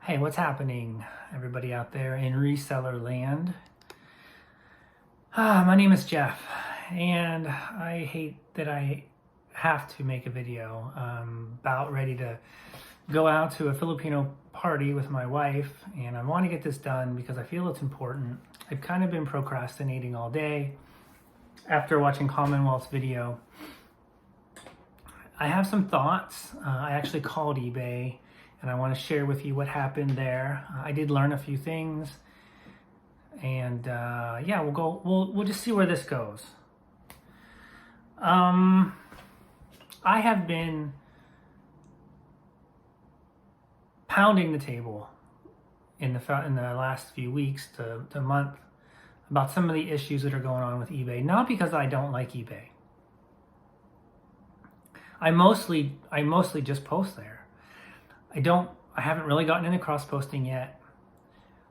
Hey, what's happening, everybody out there in reseller land? My name is Jeff, and I hate that I have to make a video. I'm about ready to go out to a Filipino party with my wife, and I want to get this done because I feel it's important. I've kind of been procrastinating all day after watching Commonwealth's video. I have some thoughts. I actually called eBay, and I want to share with you what happened there. I did learn a few things, and yeah, we'll just see where this goes. I have been pounding the table in the last few weeks to month about some of the issues that are going on with eBay. Not because I don't like eBay. I mostly just post there. I haven't really gotten into cross posting yet,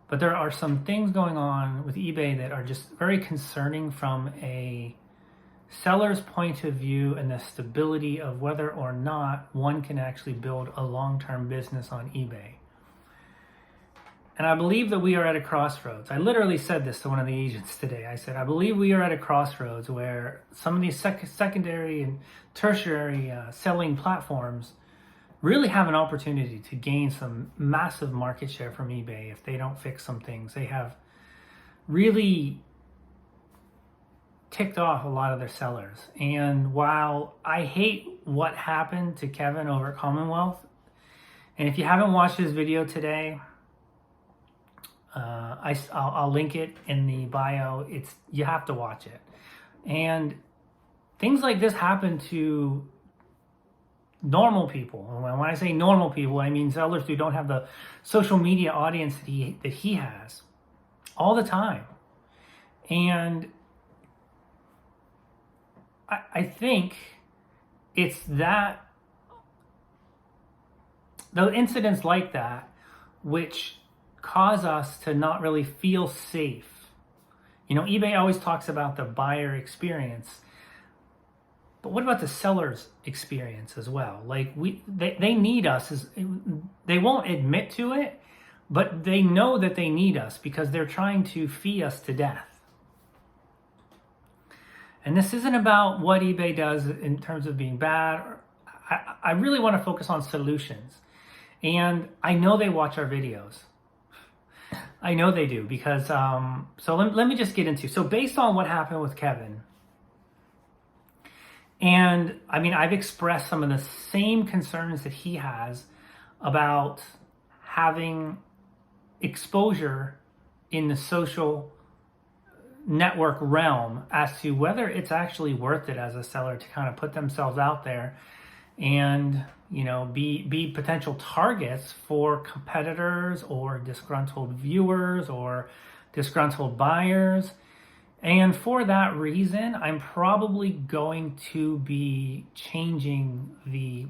but there are some things going on with eBay that are just very concerning from a seller's point of view and the stability of whether or not one can actually build a long-term business on eBay. And I believe that we are at a crossroads. I literally said this to one of the agents today. I said, I believe we are at a crossroads where some of these secondary and tertiary selling platforms really have an opportunity to gain some massive market share from eBay if they don't fix some things. They have really ticked off a lot of their sellers. And while I hate what happened to Kevin over at Commonwealth, and if you haven't watched his video today, I'll link it in the bio. You have to watch it. And things like this happen to normal people. And when I say normal people, I mean sellers who don't have the social media audience that he has all the time. And I think it's that the incidents like that which cause us to not really feel safe. You know, eBay always talks about the buyer experience, but what about the seller's experience as well? Like they need us. They won't admit to it, but they know that they need us because they're trying to fee us to death. And this isn't about what eBay does in terms of being bad. I really want to focus on solutions. And I know they watch our videos. I know they do because, so let me just get into. So based on what happened with Kevin, and I mean, I've expressed some of the same concerns that he has about having exposure in the social network realm as to whether it's actually worth it as a seller to kind of put themselves out there and, you know, be potential targets for competitors or disgruntled viewers or disgruntled buyers. And for that reason, I'm probably going to be changing the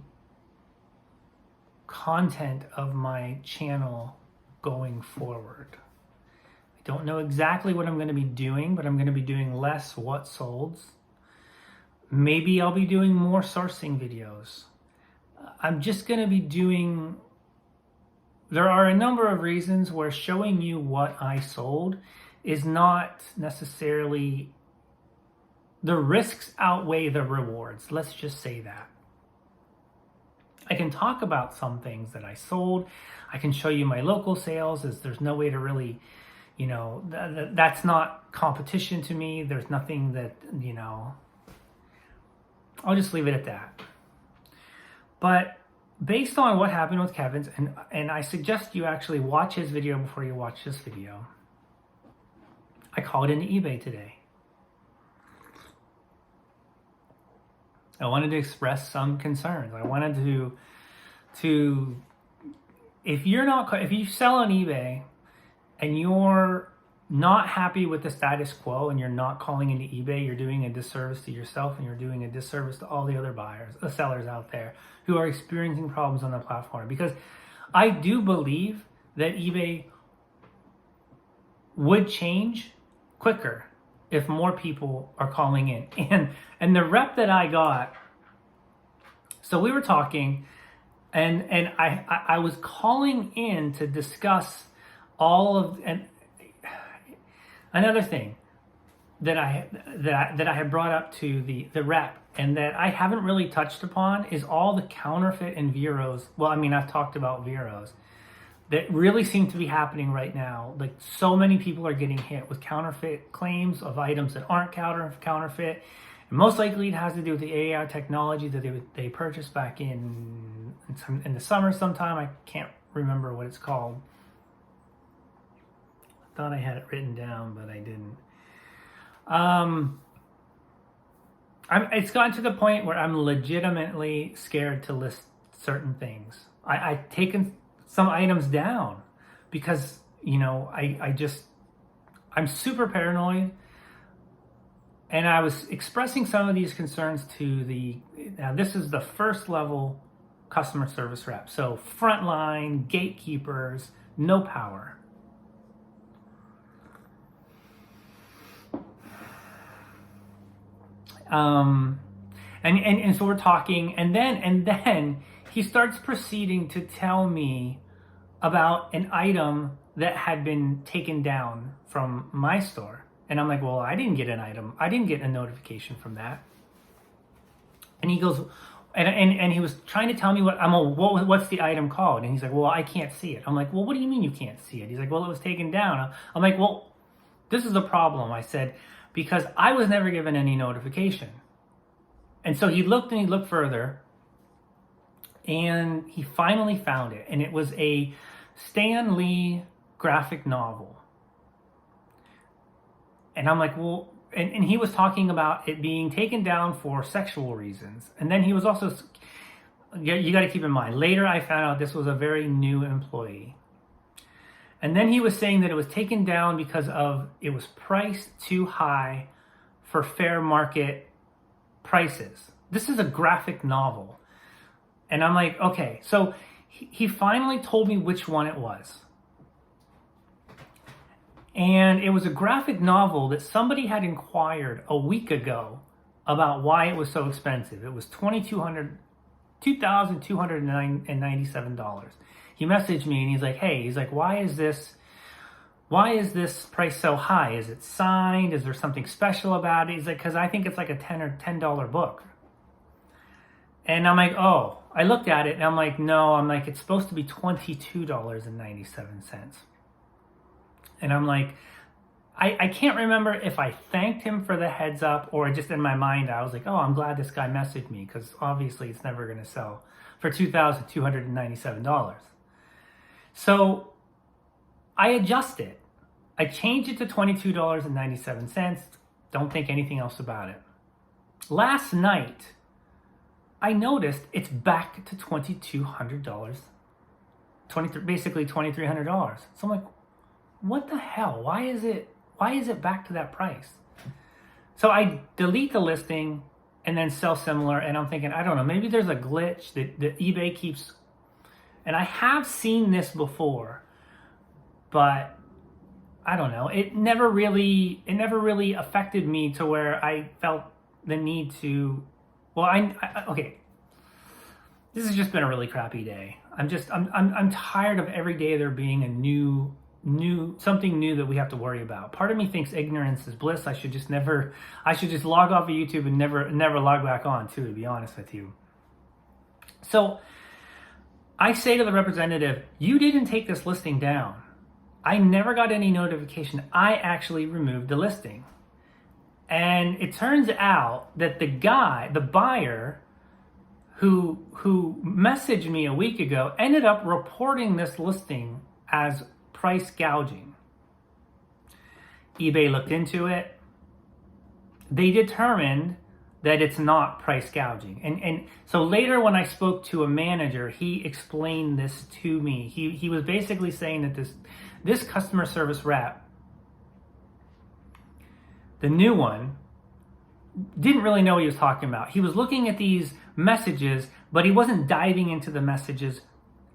content of my channel going forward. I don't know exactly what I'm going to be doing, but I'm going to be doing less what solds. Maybe I'll be doing more sourcing videos. I'm just going to be doing... There are a number of reasons where showing you what I sold is not necessarily... The risks outweigh the rewards. Let's just say that. I can talk about some things that I sold. I can show you my local sales, as there's no way to really, you know, that's not competition to me. There's nothing that, you know... I'll just leave it at that. But based on what happened with Kevin's, and I suggest you actually watch his video before you watch this video. I called into eBay today. I wanted to express some concerns. I wanted to if you sell on eBay and you're not happy with the status quo and you're not calling into eBay, you're doing a disservice to yourself and you're doing a disservice to all the other buyers, the sellers out there who are experiencing problems on the platform. Because I do believe that eBay would change quicker if more people are calling in. And the rep that I got, so we were talking, And I was calling in to discuss all of, and another thing that I had brought up to the rep and that I haven't really touched upon is all the counterfeit and Veros. Well, I mean, I've talked about Veros that really seem to be happening right now. Like, so many people are getting hit with counterfeit claims of items that aren't counterfeit. And most likely it has to do with the AI technology that they purchased back in the summer sometime. I can't remember what it's called. I thought I had it written down, but I didn't. It's gotten to the point where I'm legitimately scared to list certain things. I've taken some items down because, you know, I'm super paranoid. And I was expressing some of these concerns to now this is the first level customer service rep. So frontline, gatekeepers, no power. And so we're talking, and then he starts proceeding to tell me about an item that had been taken down from my store. And I'm like, well, I didn't get an item. I didn't get a notification from that. And he goes, and he was trying to tell me what's the item called? And he's like, well, I can't see it. I'm like, well, what do you mean you can't see it? He's like, well, it was taken down. I'm like, well, this is the problem. I said, because I was never given any notification. And so he looked further, and he finally found it. And it was a Stan Lee graphic novel. And I'm like, well, and he was talking about it being taken down for sexual reasons. And then he was also, you got to keep in mind, later I found out this was a very new employee. And then he was saying that it was taken down because it was priced too high for fair market prices. This is a graphic novel. And I'm like, okay. So he finally told me which one it was. And it was a graphic novel that somebody had inquired a week ago about why it was so expensive. It was $2,297. He messaged me and he's like, hey, why is this price so high? Is it signed? Is there something special about it? He's like, because I think it's like a $10 book. And I'm like, oh, I looked at it and I'm like, no, it's supposed to be $22.97. And I'm like, I can't remember if I thanked him for the heads up or just in my mind, I was like, oh, I'm glad this guy messaged me because obviously it's never going to sell for $2,297. So I adjust it. I change it to $22.97. Don't think anything else about it. Last night, I noticed it's back to $2,200, basically $2,300. So I'm like, what the hell? Why is it back to that price? So I delete the listing and then sell similar, and I'm thinking, I don't know, maybe there's a glitch that eBay keeps, and I have seen this before, but I don't know. It never really affected me to where I felt the need to, well, okay. This has just been a really crappy day. I'm tired of every day there being a something new that we have to worry about. Part of me thinks ignorance is bliss. I should just log off of YouTube and never log back on too, to be honest with you. So I say to the representative, you didn't take this listing down. I never got any notification. I actually removed the listing. And it turns out that the buyer who messaged me a week ago ended up reporting this listing as price gouging. eBay looked into it. They determined that it's not price gouging. And so later when I spoke to a manager, he explained this to me. He was basically saying that this customer service rep, the new one, didn't really know what he was talking about. He was looking at these messages, but he wasn't diving into the messages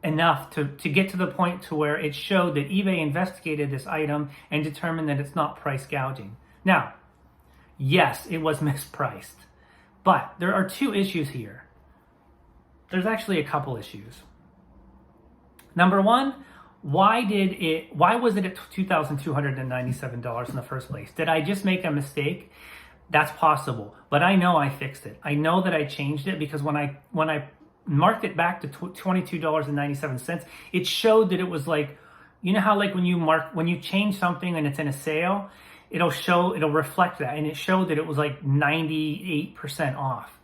enough to get to the point to where it showed that eBay investigated this item and determined that it's not price gouging. Now, yes, it was mispriced, but there are two issues here. There's actually a couple issues. Number one, why was it at $2,297 in the first place? Did I just make a mistake? That's possible, but I know I fixed it. I know that I changed it because when I marked it back to $22.97, it showed that it was like, you know how like when you change something and it's in a sale, it'll reflect that, and it showed that it was like 98% off.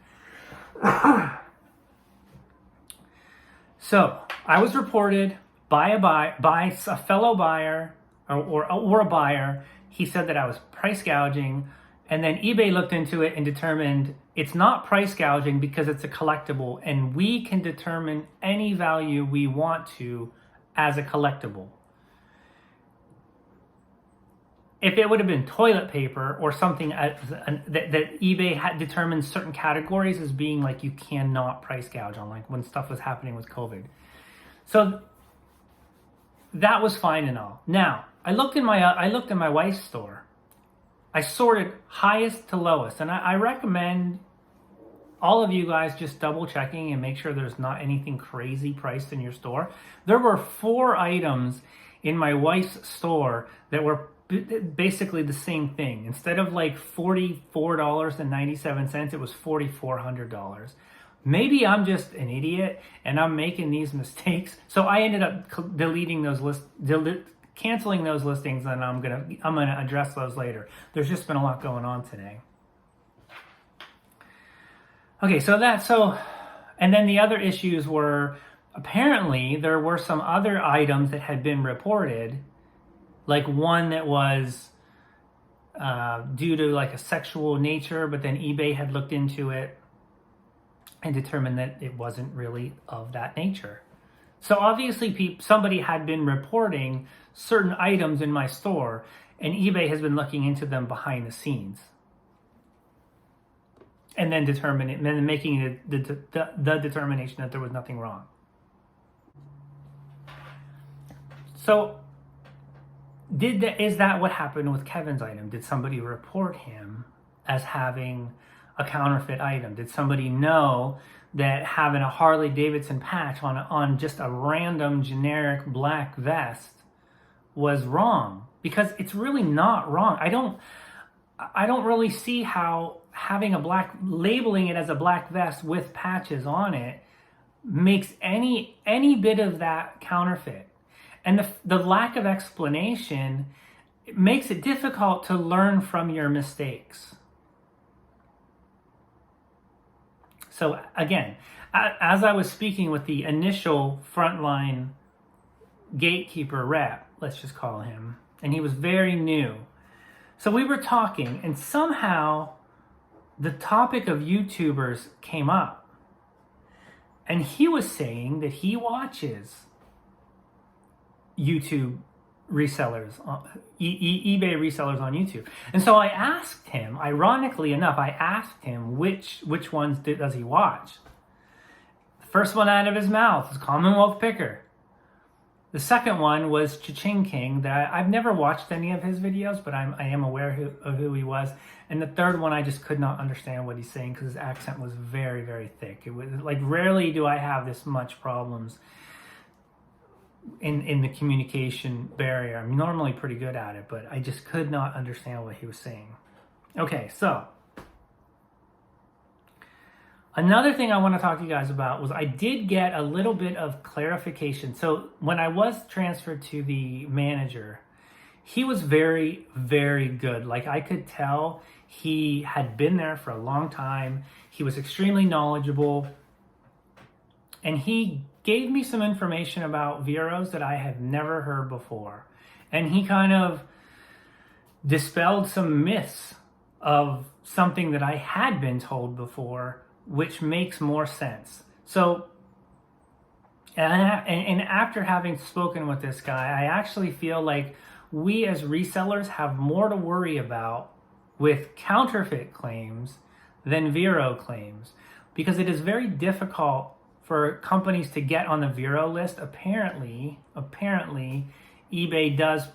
So I was reported by a fellow buyer or a buyer. He said that I was price gouging, and then eBay looked into it and determined it's not price gouging because it's a collectible, and we can determine any value we want to as a collectible. If it would have been toilet paper or something that eBay had determined certain categories as being like you cannot price gouge on, like when stuff was happening with COVID. So that was fine and all. Now, I looked in my wife's store. I sorted highest to lowest, and I recommend all of you guys just double checking and make sure there's not anything crazy priced in your store. There were 4 items in my wife's store that were basically the same thing. Instead of like $44.97, it was $4,400. Maybe I'm just an idiot and I'm making these mistakes. So I ended up deleting those canceling those listings, and I'm gonna address those later. There's just been a lot going on today. Okay, and then the other issues were, apparently there were some other items that had been reported, like one that was due to like a sexual nature, but then eBay had looked into it and determined that it wasn't really of that nature. So obviously somebody had been reporting certain items in my store, and eBay has been looking into them behind the scenes, and then making the determination that there was nothing wrong. So is that what happened with Kevin's item? Did somebody report him as having a counterfeit item? Did somebody know that having a Harley Davidson patch on just a random generic black vest was wrong? Because it's really not wrong. I don't really see how labeling it as a black vest with patches on it makes any bit of that counterfeit. And the lack of explanation makes it difficult to learn from your mistakes. So again, as I was speaking with the initial frontline gatekeeper rep, let's just call him, and he was very new. So we were talking, and somehow the topic of YouTubers came up. And he was saying that he watches YouTube resellers, eBay resellers on YouTube. And so I asked him, ironically enough, which ones does he watch? The first one out of his mouth is Commonwealth Picker. The second one was Cha-Ching King, that I've never watched any of his videos, but I am aware of who he was. And the third one, I just could not understand what he's saying because his accent was very, very thick. It was like, rarely do I have this much problems in the communication barrier. I'm normally pretty good at it, but I just could not understand what he was saying. Okay, so another thing I want to talk to you guys about was I did get a little bit of clarification. So when I was transferred to the manager, he was very, very good. Like, I could tell he had been there for a long time. He was extremely knowledgeable. And he gave me some information about Veros that I had never heard before. And he kind of dispelled some myths of something that I had been told before, which makes more sense. So, and after having spoken with this guy, I actually feel like we as resellers have more to worry about with counterfeit claims than Vero claims, because it is very difficult for companies to get on the Vero list. Apparently, eBay does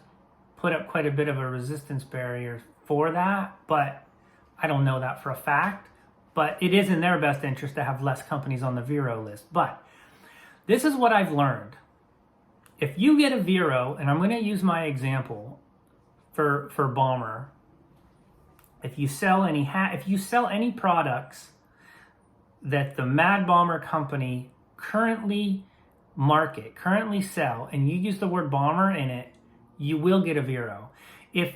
put up quite a bit of a resistance barrier for that, but I don't know that for a fact. But it is in their best interest to have less companies on the Vero list. But this is what I've learned. if you get a Vero, and I'm going to use my example for Bomber, if you sell any products that the Mad Bomber company currently sell, and you use the word Bomber in it, you will get a Vero. If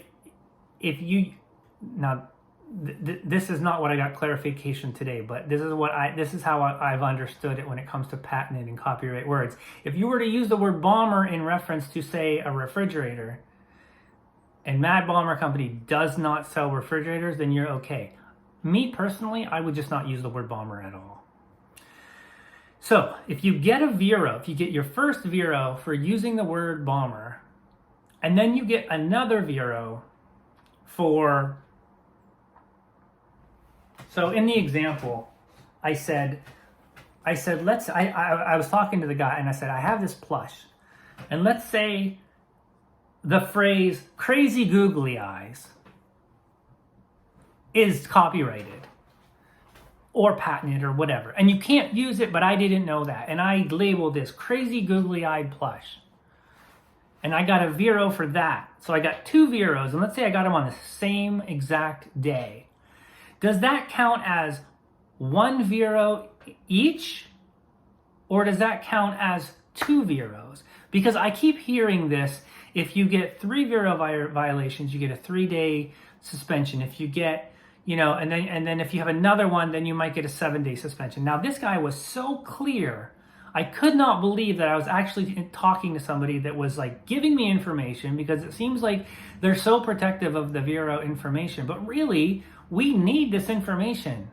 you now. This is not what I got clarification today, but this is how I've understood it when it comes to patented and copyright words. If you were to use the word Bomber in reference to, say, a refrigerator, and Mad Bomber Company does not sell refrigerators, then you're okay. Me personally, I would just not use the word Bomber at all. So if you get a Vero, if you get your first Vero for using the word Bomber, and then you get another Vero for... So in the example, I was talking to the guy and I said, I have this plush. And let's say the phrase crazy googly eyes is copyrighted or patented or whatever. And you can't use it, but I didn't know that. And I labeled this crazy googly eyed plush. And I got a Vero for that. So I got 2 Veros, and let's say I got them on the same exact day. Does that count as 1 Vero each? Or does that count as 2 Veros? Because I keep hearing this, if you get 3 Vero violations, you get a 3-day suspension. If you get, and then if you have another one, then you might get a 7-day suspension. Now this guy was so clear. I could not believe that I was actually talking to somebody that was like giving me information, because it seems like they're so protective of the Vero information. But really, we need this information.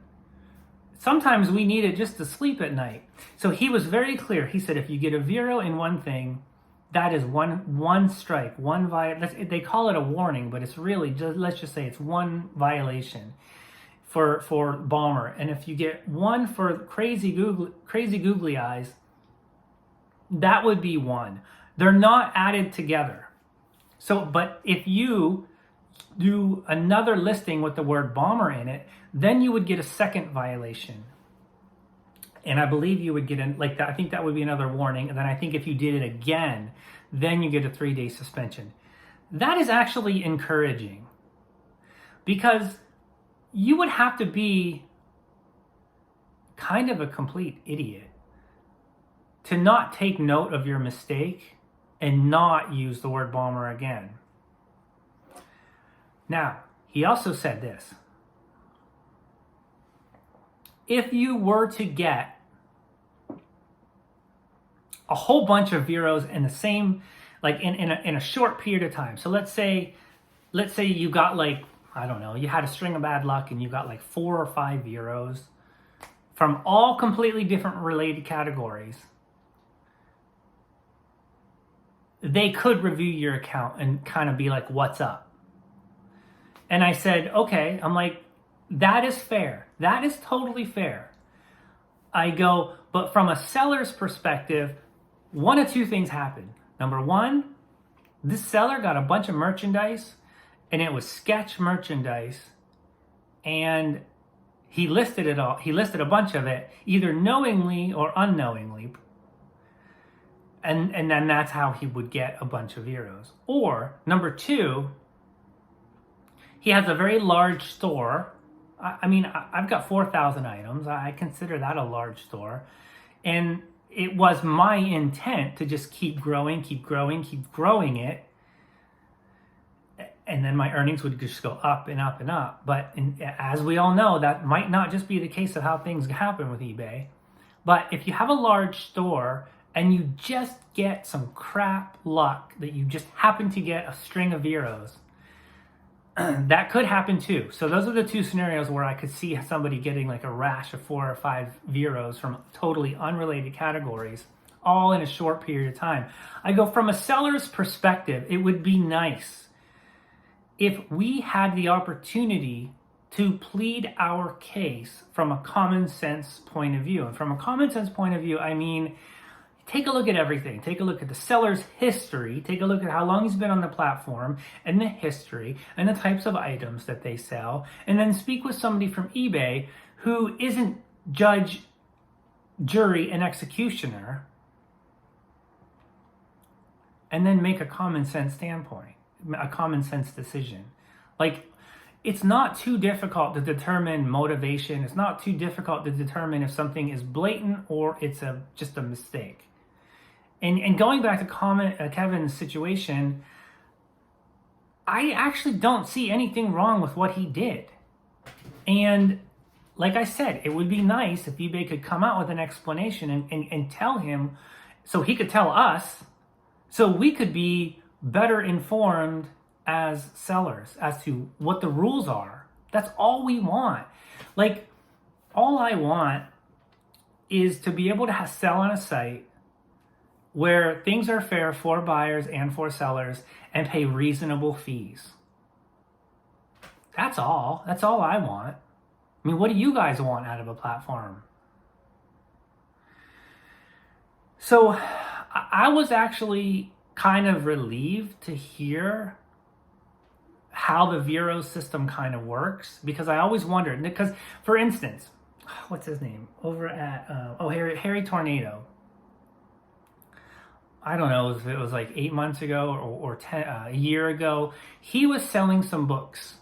Sometimes we need it just to sleep at night. So he was very clear. He said, if you get a Vero in one thing, that is one strike, one violation. They call it a warning, but it's really just, let's just say it's one violation for Bomber. And if you get one for crazy googly eyes, that would be 1. They're not added together. So, but if you do another listing with the word Bomber in it, then you would get a second violation. And I believe you would get I think that would be another warning. And then I think if you did it again, then you get a 3-day suspension. That is actually encouraging, because you would have to be kind of a complete idiot to not take note of your mistake and not use the word Bomber again. Now, he also said this. If you were to get a whole bunch of Veros in the same, like in a short period of time. So let's say you got you had a string of bad luck and you got like 4 or 5 Veros from all completely different related categories. They could review your account and kind of be like, what's up? And I said, okay, I'm like, that is fair. That is totally fair. I go, but from a seller's perspective, one of 2 things happened. Number 1, this seller got a bunch of merchandise, and it was sketch merchandise, and he listed it all. He listed a bunch of it, either knowingly or unknowingly. And then that's how he would get a bunch of Veros. Or, number 2, he has a very large store. I mean, I've got 4,000 items. I consider that a large store. And it was my intent to just keep growing it. And then my earnings would just go up and up and up. But as we all know, that might not just be the case of how things happen with eBay. But if you have a large store and you just get some crap luck that you just happen to get a string of Veros, that could happen too. So those are the 2 scenarios where I could see somebody getting like a rash of 4 or 5 Veros from totally unrelated categories, all in a short period of time. I go, from a seller's perspective, it would be nice if we had the opportunity to plead our case from a common sense point of view. And from a common sense point of view, I mean, take a look at everything. Take a look at the seller's history. Take a look at how long he's been on the platform and the history and the types of items that they sell. And then speak with somebody from eBay who isn't judge, jury, and executioner, and then make a common sense standpoint, a common sense decision. Like, it's not too difficult to determine motivation. It's not too difficult to determine if something is blatant or it's just a mistake. And going back to Kevin's situation, I actually don't see anything wrong with what he did. And like I said, it would be nice if eBay could come out with an explanation and tell him, so he could tell us, so we could be better informed as sellers as to what the rules are. That's all we want. Like, all I want is to be able to sell on a site where things are fair for buyers and for sellers and pay reasonable fees. That's all. That's all I want. I mean, what do you guys want out of a platform? So I was actually kind of relieved to hear how the Vero system kind of works, because I always wondered, because for instance, what's his name over at Harry Tornado, I don't know if it was like 8 months ago or a year ago, he was selling some books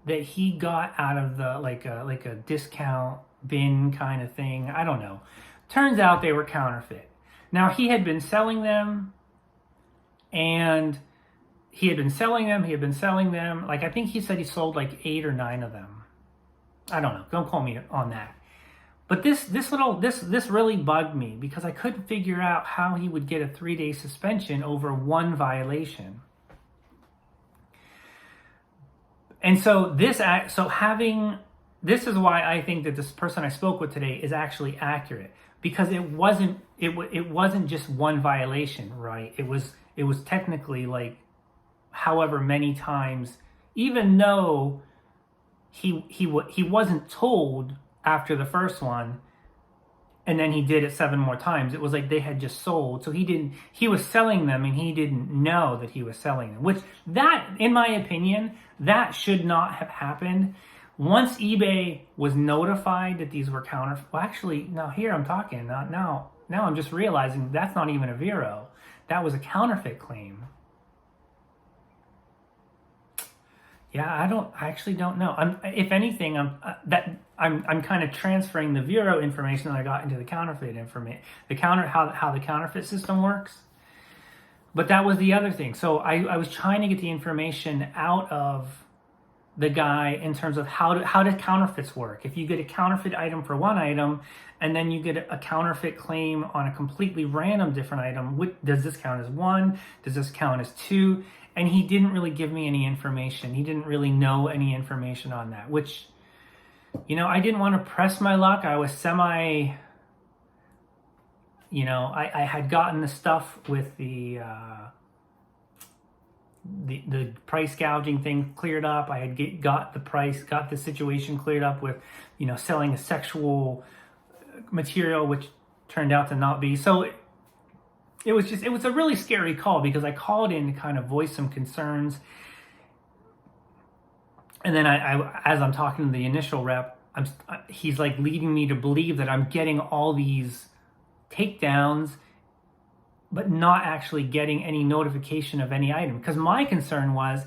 that he got out of the like a discount bin kind of thing. I don't know. Turns out they were counterfeit. Now, he had been selling them, and he had been selling them. Like, I think he said he sold like 8 or 9 of them. I don't know. Don't quote me on that. But this really bugged me, because I couldn't figure out how he would get a 3-day suspension over one violation. And so this is why I think that this person I spoke with today is actually accurate, because it wasn't just one violation, right? It was technically like however many times, even though he wasn't told after the first one, and then he did it 7 more times. It was like they had just sold. So he was selling them and he didn't know that he was selling them, which that, in my opinion, that should not have happened. Once eBay was notified that these were well, actually, now here I'm talking, now I'm just realizing that's not even a Vero. That was a counterfeit claim. Yeah, I actually don't know. If anything, I'm kind of transferring the Vero information that I got into the counterfeit information, how the counterfeit system works. But that was the other thing. So I was trying to get the information out of the guy in terms of how do counterfeits work. If you get a counterfeit item for one item, and then you get a counterfeit claim on a completely random different item, does this count as 1? Does this count as 2? And he didn't really give me any information. He didn't really know any information on that, which, I didn't want to press my luck. I was I had gotten the stuff with the price gouging thing cleared up. I had got the situation cleared up with, selling a sexual material, which turned out to not be. So it was a really scary call, because I called in to kind of voice some concerns. And then as I'm talking to the initial rep, he's like leading me to believe that I'm getting all these takedowns, but not actually getting any notification of any item. Because my concern was,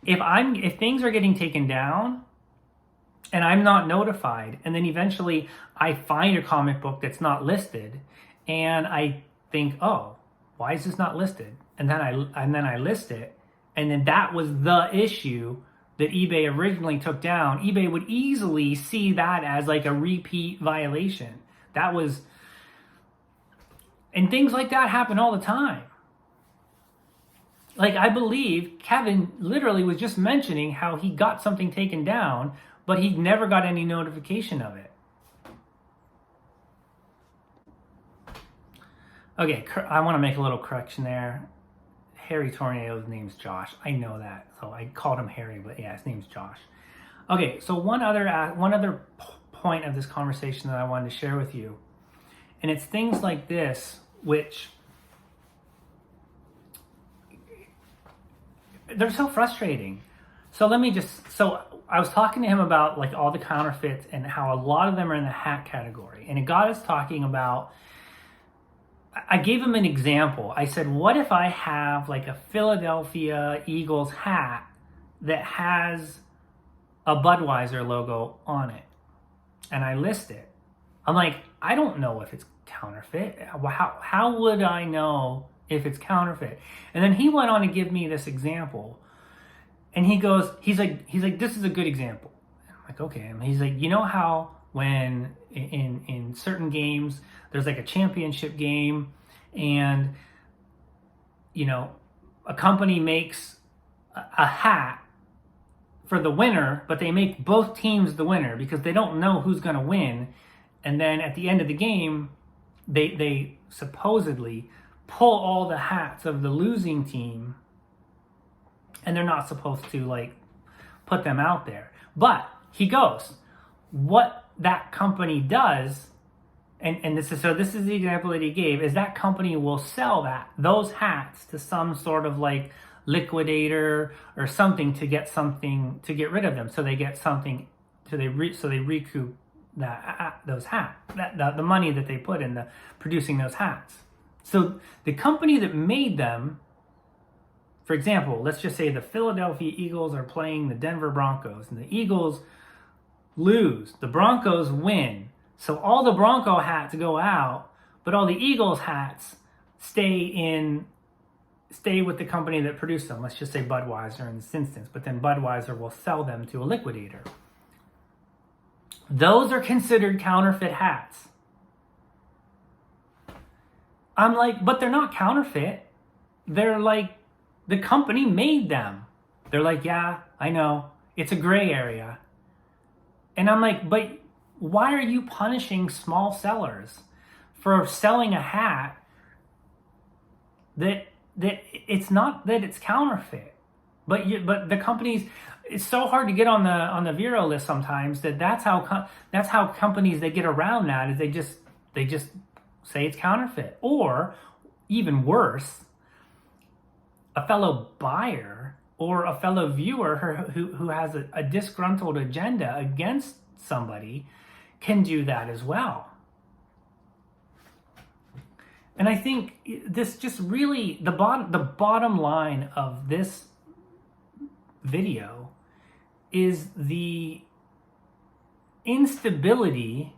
if things are getting taken down and I'm not notified, and then eventually I find a comic book that's not listed, and I think, oh, why is this not listed? And then I list it, and then that was the issue that eBay originally took down. eBay would easily see that as like a repeat violation. And things like that happen all the time. Like, I believe Kevin literally was just mentioning how he got something taken down, but he never got any notification of it. Okay, I want to make a little correction there. Harry Tornado's name's Josh. I know that, so I called him Harry, but yeah, his name's Josh. Okay, so one other point of this conversation that I wanted to share with you, and it's things like this, which they're so frustrating. So I was talking to him about like all the counterfeits and how a lot of them are in the hack category, and it got us talking about I gave him an example. I said, what if I have like a Philadelphia Eagles hat that has a Budweiser logo on it, and I list it? I'm like, I don't know if it's counterfeit. How would I know if it's counterfeit? And then he went on to give me this example, and he's like, this is a good example. I'm like, okay. And he's like, you know how when in certain games there's like a championship game, and you know, a company makes a hat for the winner, but they make both teams the winner because they don't know who's going to win. And then at the end of the game, they supposedly pull all the hats of the losing team, and they're not supposed to like put them out there. But he goes, what that company does, and this is the example that he gave, is that company will sell those hats to some sort of like liquidator or something to get rid of them. So they get something, so they recoup those hats, the money that they put in producing those hats. So the company that made them, for example, let's just say the Philadelphia Eagles are playing the Denver Broncos, and the Eagles lose, the Broncos win. So all the Bronco hats go out, but all the Eagles hats stay with the company that produced them. Let's just say Budweiser in this instance, but then Budweiser will sell them to a liquidator. Those are considered counterfeit hats. I'm like, but they're not counterfeit. They're like, the company made them. They're like, yeah, I know. It's a gray area. And I'm like, but why are you punishing small sellers for selling a hat that it's not that it's counterfeit, but the companies, it's so hard to get on the Vero list sometimes that's how companies, they get around that, is they just say it's counterfeit. Or even worse, a fellow buyer or a fellow viewer who has a disgruntled agenda against somebody can do that as well. And I think this just really, the bottom line of this video is the instability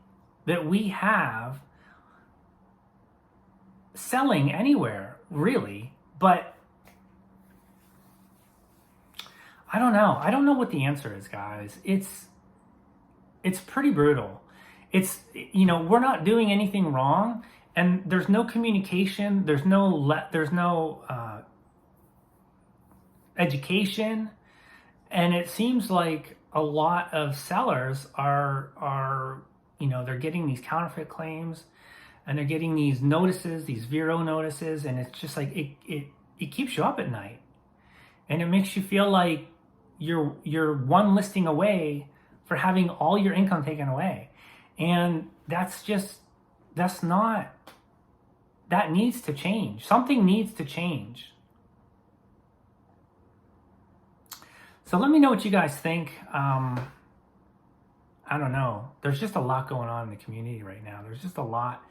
that we have selling anywhere, really. But I don't know. I don't know what the answer is, guys. It's pretty brutal. It's, you know, we're not doing anything wrong, and there's no communication. There's no education, and it seems like a lot of sellers are you know, they're getting these counterfeit claims, and they're getting these notices, these Vero notices, and it's just like it keeps you up at night, and it makes you feel like you're one listing away for having all your income taken away. And that needs to change. Something needs to change. So let me know what you guys think. I don't know. There's just a lot going on in the community right now. There's just a lot.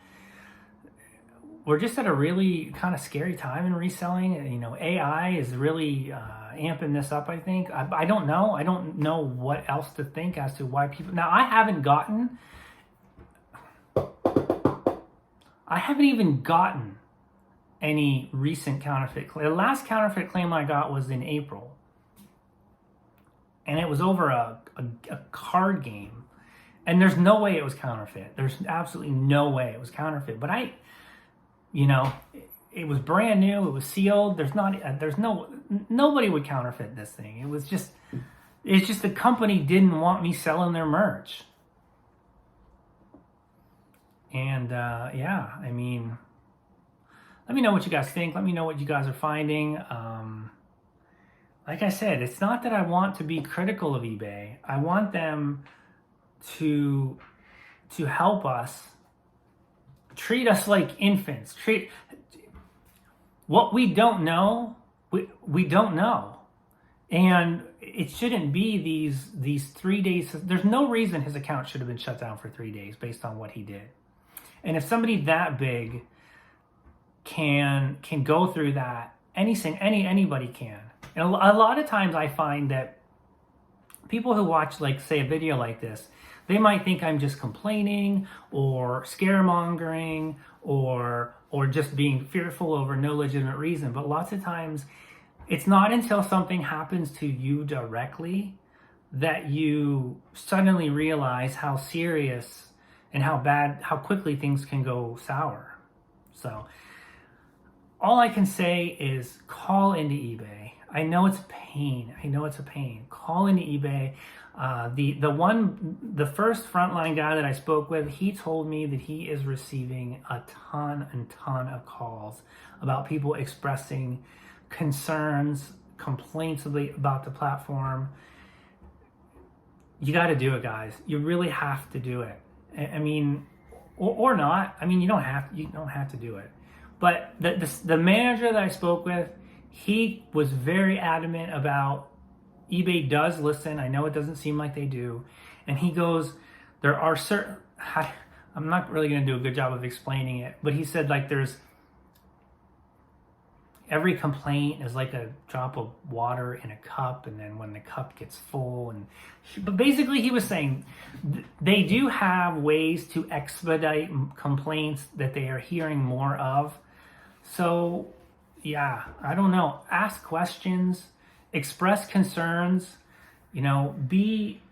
We're just at a really kind of scary time in reselling. You know, AI is really amping this up, I think. I don't know. I don't know what else to think as to why people... Now, I haven't even gotten any recent counterfeit claim. The last counterfeit claim I got was in April. And it was over a card game. And there's no way it was counterfeit. There's absolutely no way it was counterfeit. But you know, it was brand new. It was sealed. Nobody would counterfeit this thing. It's just the company didn't want me selling their merch. And yeah, I mean, let me know what you guys think. Let me know what you guys are finding. Like I said, it's not that I want to be critical of eBay. I want them to help us, treat us like infants. Treat what we don't know, we don't know. And it shouldn't be these 3 days. There's no reason his account should have been shut down for 3 days based on what he did. And if somebody that big can go through that. Anybody can. And a lot of times I find that people who watch, like, say, a video like this, they might think I'm just complaining or scaremongering or just being fearful over no legitimate reason. But lots of times it's not until something happens to you directly that you suddenly realize how serious and how quickly things can go sour. So all I can say is call into eBay. I know it's a pain. Call into eBay. The first frontline guy that I spoke with, he told me that he is receiving a ton of calls about people expressing concerns, complaints about the platform. You got to do it, guys. You really have to do it. I mean, or not. I mean, you don't have to do it. But the manager that I spoke with, he was very adamant about eBay does listen. I know it doesn't seem like they do. And he goes, there are certain, I'm not really going to do a good job of explaining it, but he said, like, there's, every complaint is like a drop of water in a cup, and then when the cup gets full, but basically he was saying they do have ways to expedite complaints that they are hearing more of. So yeah, I don't know. Ask questions, express concerns, be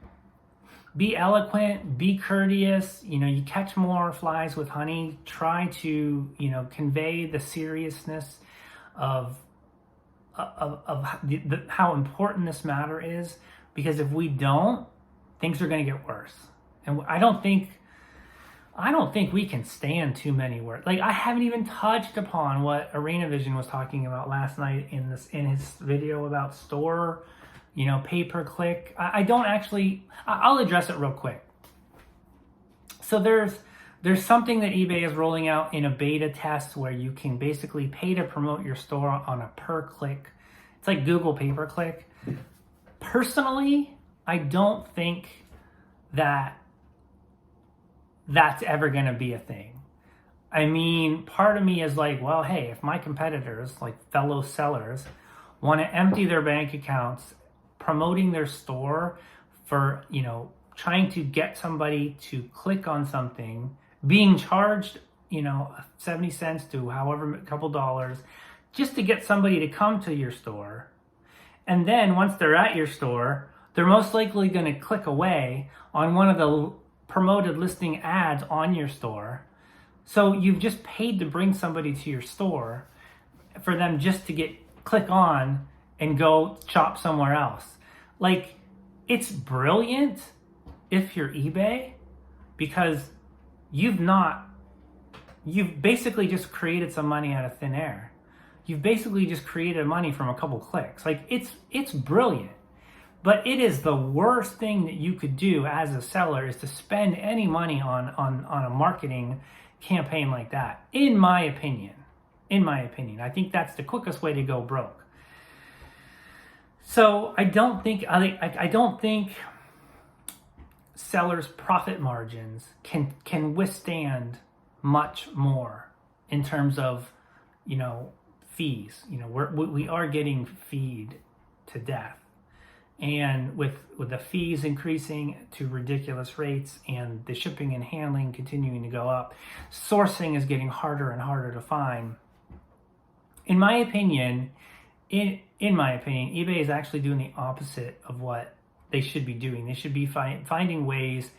eloquent, be courteous. You catch more flies with honey. Try to, convey the seriousness of how important this matter is, because if we don't, things are going to get worse. And I don't think we can stand too many words. Like, I haven't even touched upon what Arena Vision was talking about last night in his video about store, pay-per-click. I'll address it real quick. So there's something that eBay is rolling out in a beta test where you can basically pay to promote your store on a per-click. It's like Google pay-per-click. Personally, I don't think that that's ever going to be a thing. I mean, part of me is like, well, hey, if my competitors, like fellow sellers, want to empty their bank accounts promoting their store for, trying to get somebody to click on something, being charged, 70 cents to however a couple dollars, just to get somebody to come to your store. And then once they're at your store, they're most likely going to click away on one of the promoted listing ads on your store. So you've just paid to bring somebody to your store for them just to click on and go shop somewhere else. Like, it's brilliant if you're eBay, because you've basically just created some money out of thin air. You've basically just created money from a couple clicks. Like, it's brilliant. But it is the worst thing that you could do as a seller, is to spend any money on a marketing campaign like that. In my opinion, I think that's the quickest way to go broke. So I don't think sellers' profit margins can withstand much more in terms of, fees. We are getting feed to death. And with the fees increasing to ridiculous rates and the shipping and handling continuing to go up, sourcing is getting harder and harder to find. In my opinion, eBay is actually doing the opposite of what they should be doing. They should be finding ways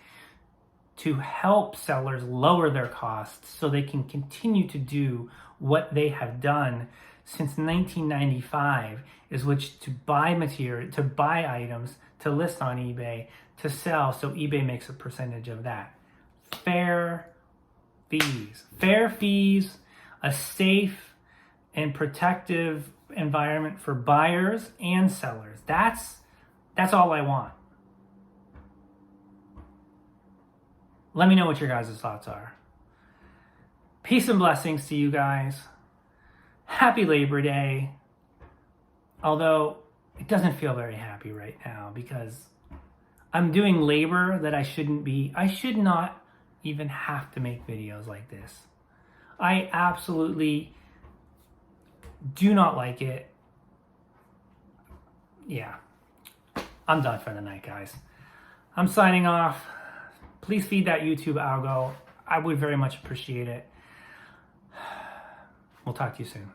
to help sellers lower their costs so they can continue to do what they have done since 1995, is which to buy material, to buy items, to list on eBay, to sell, so eBay makes a percentage of that. Fair fees, a safe and protective environment for buyers and sellers. That's all I want. Let me know what your guys' thoughts are. Peace and blessings to you guys. Happy Labor Day. Although it doesn't feel very happy right now, because I'm doing labor that I shouldn't be. I should not even have to make videos like this. I absolutely Do not like it. Yeah, I'm done for the night, guys. I'm signing off. Please feed that YouTube algo. I would very much appreciate it. We'll talk to you soon.